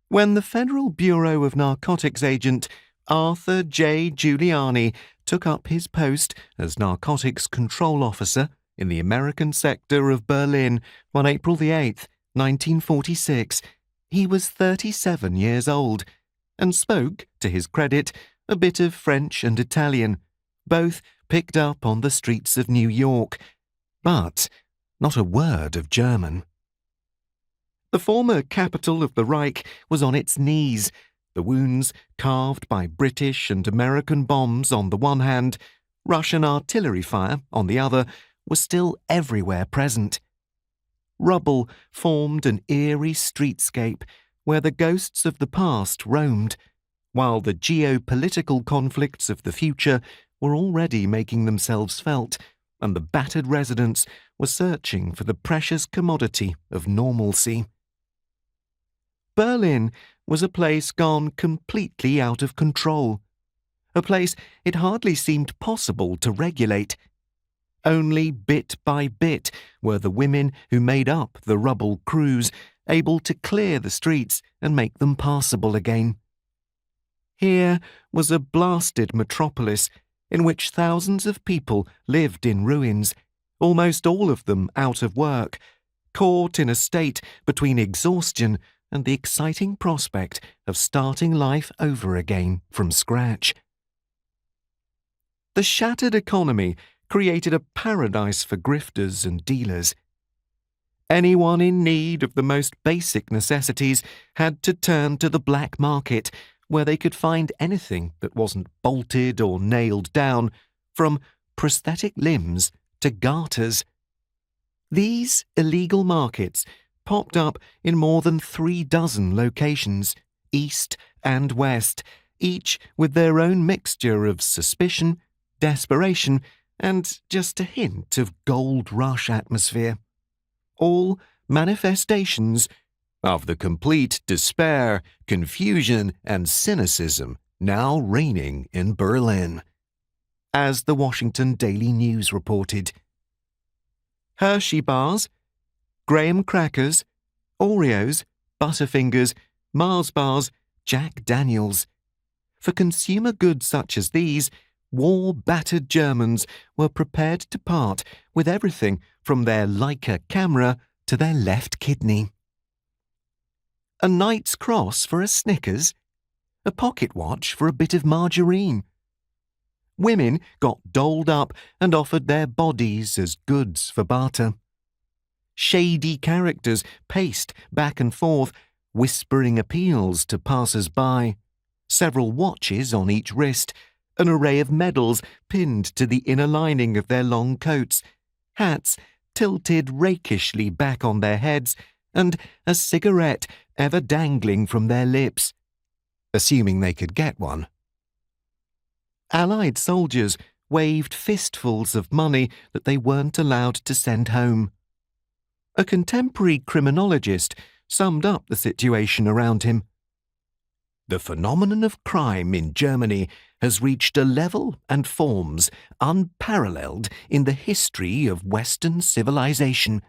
When the Federal Bureau of Narcotics agent Arthur J. Giuliani took up his post as narcotics control officer in the American sector of Berlin on April the 8th, 1946, he was 37 years old and spoke, to his credit, a bit of French and Italian, both picked up on the streets of New York, but not a word of German. The former capital of the Reich was on its knees, the wounds carved by British and American bombs on the one hand, Russian artillery fire on the other, were still everywhere present. Rubble formed an eerie streetscape where the ghosts of the past roamed, while the geopolitical conflicts of the future were already making themselves felt, and the battered residents were searching for the precious commodity of normalcy. Berlin was a place gone completely out of control, a place it hardly seemed possible to regulate. Only bit by bit were the women who made up the rubble crews able to clear the streets and make them passable again. Here was a blasted metropolis in which thousands of people lived in ruins, almost all of them out of work, caught in a state between exhaustion and the exciting prospect of starting life over again from scratch. The shattered economy created a paradise for grifters and dealers. Anyone in need of the most basic necessities had to turn to the black market, where they could find anything that wasn't bolted or nailed down, from prosthetic limbs to garters. These illegal markets popped up in more than 36 locations, east and west, each with their own mixture of suspicion, desperation, and just a hint of gold rush atmosphere. All manifestations of the complete despair, confusion, and cynicism now reigning in Berlin, as the Washington Daily News reported. Hershey bars, Graham crackers, Oreos, Butterfingers, Mars bars, Jack Daniels. For consumer goods such as these, war-battered Germans were prepared to part with everything from their Leica camera to their left kidney. A Knight's Cross for a Snickers, a pocket watch for a bit of margarine. Women got dolled up and offered their bodies as goods for barter. Shady characters paced back and forth, whispering appeals to passers-by, several watches on each wrist, an array of medals pinned to the inner lining of their long coats, hats tilted rakishly back on their heads, and a cigarette ever dangling from their lips, assuming they could get one. Allied soldiers waved fistfuls of money that they weren't allowed to send home. A contemporary criminologist summed up the situation around him. The phenomenon of crime in Germany has reached a level and forms unparalleled in the history of Western civilization.